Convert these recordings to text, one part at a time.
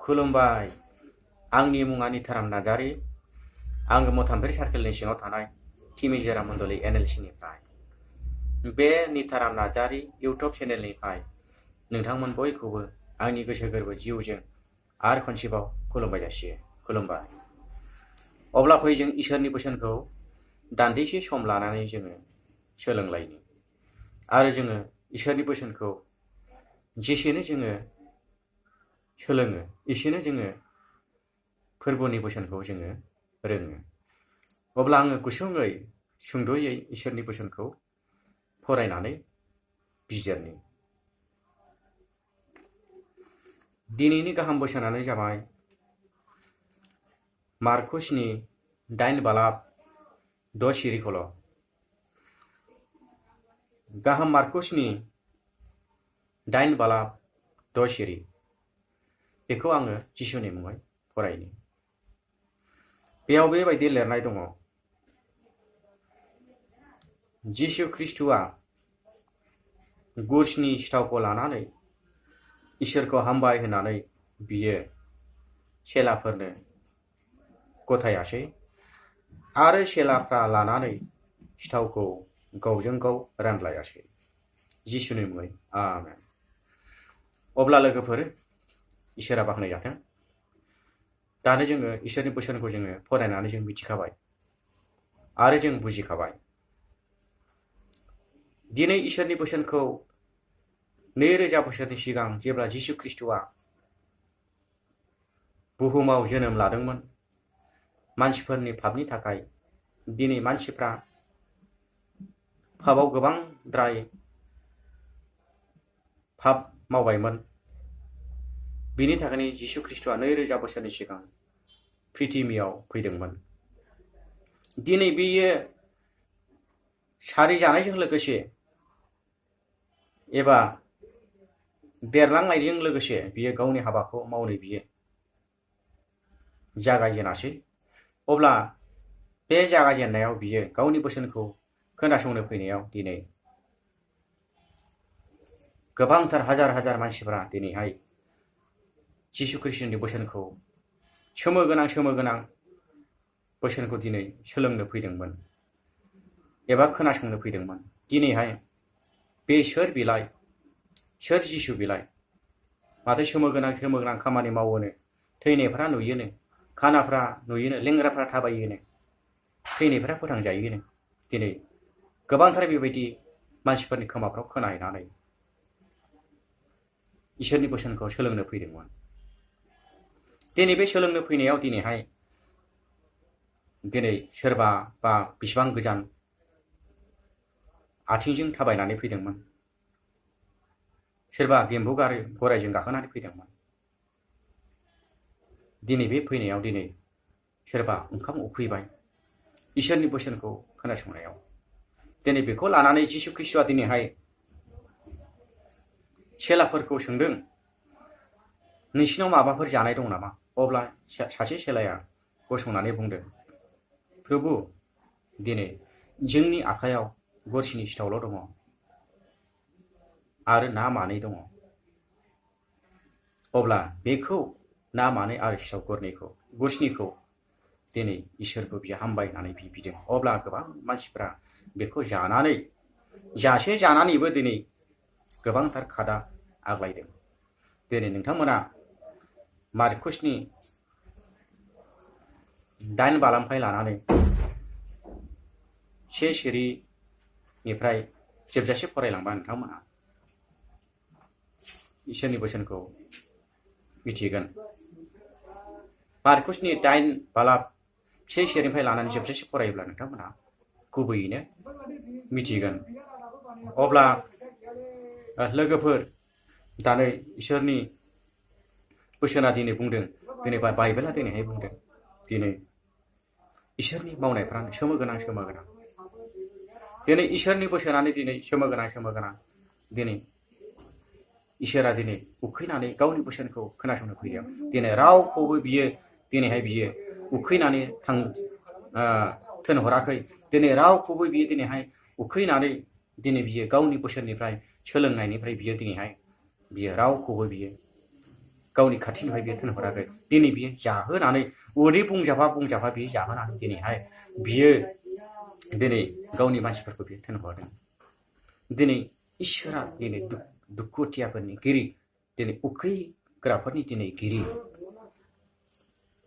खुलुमबाय आंनि मुङा निथाराम नार्जारी आङो मथामफेरि सार्केलनि सिङाव थानाय टिमिजेरा मण्डली NLC निफ्राय बे निथाराम नार्जारी इउटुब चेनेलनिफ्राय नोंथांमोन बयखौबो आंनि गोसो गोरबो जिउजों आरो खनसेबाव खुलुमबाय जासियो खुलुमबाय। अब्ला फै जों इसोरनि बोसोनखौ दान्दिसे सम लानानै जोङो सोलोंलायनि आरो जोङो इसोरनि बोसोनखौ जेसेनो जोङो सोलोङो एसेनो जोङो फोरबोनि बोसोनखौ जोङो रोङो। अब्ला आङो गुसुङै सुंद'यै इसोरनि बोसोनखौ फरायनानै बिजिरनि। दिनैनि गाहाम बोसोनानो जाबाय मार्कुसनि 8:6 सिरिखल'। गाहाम मार्कुसनि 8:6 सिरि बेखौ आङो जिसुनि मुङै फरायनि। बेयाव बेबायदि लिरनाय दङ, जिसु ख्रिस्ट'आ गुरसनि सिथावखौ लानानै इसोरखौ हामबाय होननानै बियो चेलाफोरनो गथायासै आरो चेलाफ्रा लानानै सिथावखौ गावजों गाव रानलायासै। जिसुनि मुङै आमेन। अब्ला लोगोफोर, इसोरा बाख्नाय जाथों। दानो जोङो इसोरनि बोसोनखौ जोङो फरायनानै जों मिथिखाबाय आरो जों बुजिखाबाय। दिनै इसोरनि बोसोनखौ 2000 बोसोरनि सिगां जेब्ला जिसु ख्रिस्ट'आ बुहुमाव जोनोम लादोंमोन मानसिफोरनि पापनि थाखाय, दिनै मानसिफ्रा पापआव गोबांद्राय पाप मावबायमोन। बिनि थाखायनो जिसु ख्रिस्ट'आ 2000 बोसोरनि सिगां पृथिबियाव फैदोंमोन। दिनै बियो सारि जानायजों लोगोसे एबा देरलांनायजों लोगोसे बियो गावनि हाबाखौ मावनो बियो जागायजेनासै। अब्ला बे जागायजेननायाव बियो गावनि बोसोनखौ खोनासंनो फैनायाव दिनै गोबांथार हाजार हाजार मानसिफोरा दिनैहाय जिसु ख्रिस्ट'नि बोसोनखौ सोमोगोनां बोसोनखौ दिनै सोलोंनो फैदोंमोन एबा खोनासंनो फैदोंमोन। दिनैहाय बे सोर बिलाय, सोर जिसु बिलाय, माथो सोमोगोनां खामानि मावोनो, थैनायफ्रा नुयोनो, खानाफ्रा नुयोनो, लेंग्राफ्रा थाबायोनो, थैनायफ्रा फोथांजायोनो। दिनै गोबांथार बेबायदि मानसिफोरनि खोमाफ्राव खोनाहैनानै इसोरनि बोसोनखौ सोलोंनो फैदोंमोन। दिनै बे सोलोंनो फैनायाव दिनैहाय सोरबा बा बिसिबां गोजान आथिंजों थाबायनानै फैदोंमोन, सोरबा गेम्बु गरायजों गाखोनानै फैदोंमोन। दिनै बे फैनायाव दिनै सोरबा ओंखाम उखैबाय इसोरनि बोसोनखौ खोनासंनायाव। दिनै बेखौ लानानै जिसु ख्रिस्ट'आ दिनैहाय चेलाफोरखौ सोंदों, नोंसिनाव माबाफोर जानाय दं नामा? अब्ला सासे चेलाया गसंनानै बुंदों, प्रभु, दिनै जोंनि आखायाव गरसेनि सिथावल' दङ आरो ना मानै दङ। अब्ला बेखौ ना मानै आरो सिथाव गरसेनिखौ दिनै इसोरखौ बियो हामबाय होननानै बिदों। अब्ला गोबां मानसिफ्रा बेखौ जानानैबो दिनै गोबांथार खादा आग्लायदों। दिनै नोंथांमोना मार्कुसनि 8:6 लानानै 1 सिरिनिफ्राय जोबजासे फरायलांबा नोंथांमोना इसोरनि बोसोनखौ मिथिगोन। मार्कुसनि 8:1 सिरिनिफ्राय लानानै जोबजासे फरायोब्ला नोंथांमोना गुबैयैनो मिथिगोन। अब्ला लोगोफोर, दानो इसोरनि बोसोना दिनै बुंदों, दिनै बाइबेला दिनैहाय बुंदों, दिनै इसोरनि मावनायफ्रानो सोमोगोनां। दिनै इसोरनि बोसोनानो दिनै सोमोगोनां। दिनै इसोरा दिनै उखैनानै गावनि बोसोनखौ खोनासंनो फैदों। दिनै रावखौबो बियो दिनैहाय बियो उखैनानै थोनहराखै। दिनै रावखौबो बियो दिनैहाय उखैनानै दिनै बियो गावनि बोसोननिफ्राय सोलोंनायनिफ्राय बियो दिनैहाय बियो रावखौबो बियो गावनि खाथिनिफ्राय बियो थिनहराखै दिनै बियो जाहोनानै उदै बुंजाफा बियो जाहोनानै दिनैहाय बियो दिनै गावनि मानसिफोरखौ बियो थिनहरदों दिनै इसोरा दिनै दुखुथियाफोरनि गिरि दिनै उखैग्राफोरनि दिनै गिरि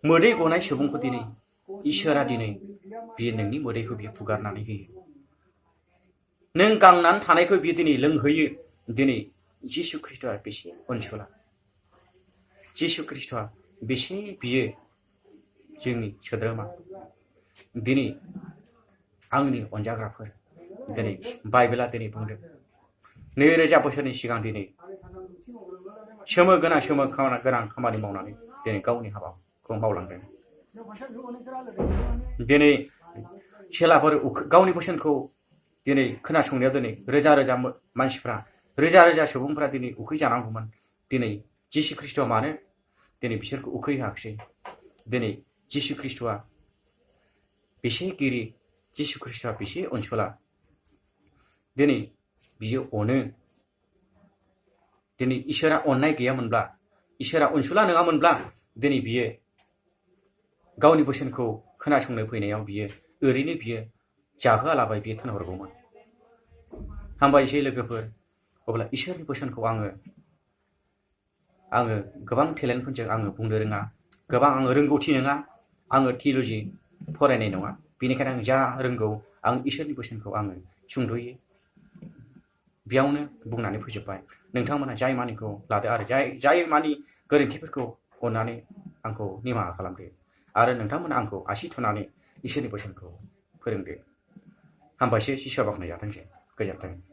मोदै गनाय सुबुंखौ दिनै इसोरा दिनै बियो नोंनि मोदैखौ बियो फुगारनानै होयो नों गांनानै थानायखौ बियो दिनै लोंहोयो दिनै जिसु ख्रीष्टआ बेसे अनसुला जिसु ख्रीष्टआ बेसे बियो जोंनि सोद्रोमा दिनै आंनि अनजाग्राफोर दिनै बाइबेला दिनै बुंदों 2000 बोसोरनि सिगां दिनै सोमो गोनां खामानि मावनानै दिनै गावनि हाबाखौ मावलांदों दिनै सेलाफोर गावनि बोसोनखौ दिनै खोनासंनायाव दिनै रोजा मानसिफ्रा रोजा सुबुंफ्रा दिनै उखै जानांगौमोन दिनै जिसु ख्रीष्टआ मानो दिनै बिसोरखौ उखै होआखिसै दिनै जिसु ख्रीष्टआ बेसे गिरि जिसु ख्रीष्टआ बेसे अनसुला दिनै बियो अनो दिनै इसोरा अननाय गैयामोनब्ला इसोरा अनसुला नङामोनब्ला दिनै बियो गावनि बोसोनखौ खोनासंनो फैनायाव बियो ओरैनो बियो जाहोआलाबाय बियो थिनहरगौमोन हामबायसै लोगोफोर अब्ला इसोरनि बोसोनखौ आङो गोबां टेलेन्टफोरजों आङो बुंनो रोङा गोबां आङो रोंगौथि नङा आङो थिय'ल'जि फरायनाय नङा बेनिखायनो आं जा रोंगौ आं इसोरनि बोसोनखौ आङो सुंद'यै बेयावनो बुंनानै फोजोबबाय नोंथांमोना जाय मानिखौ लादो आरो जाय मानि गोरोन्थिफोरखौ अननानै आंखौ निमाहा खालामदो आरो नोंथांमोना आंखौ आसि थुनानै इसोरनि बोसोनखौ फोरोंदो हामबायसै जिसुआ बाख्नायजाथोंसै गोजोन्थों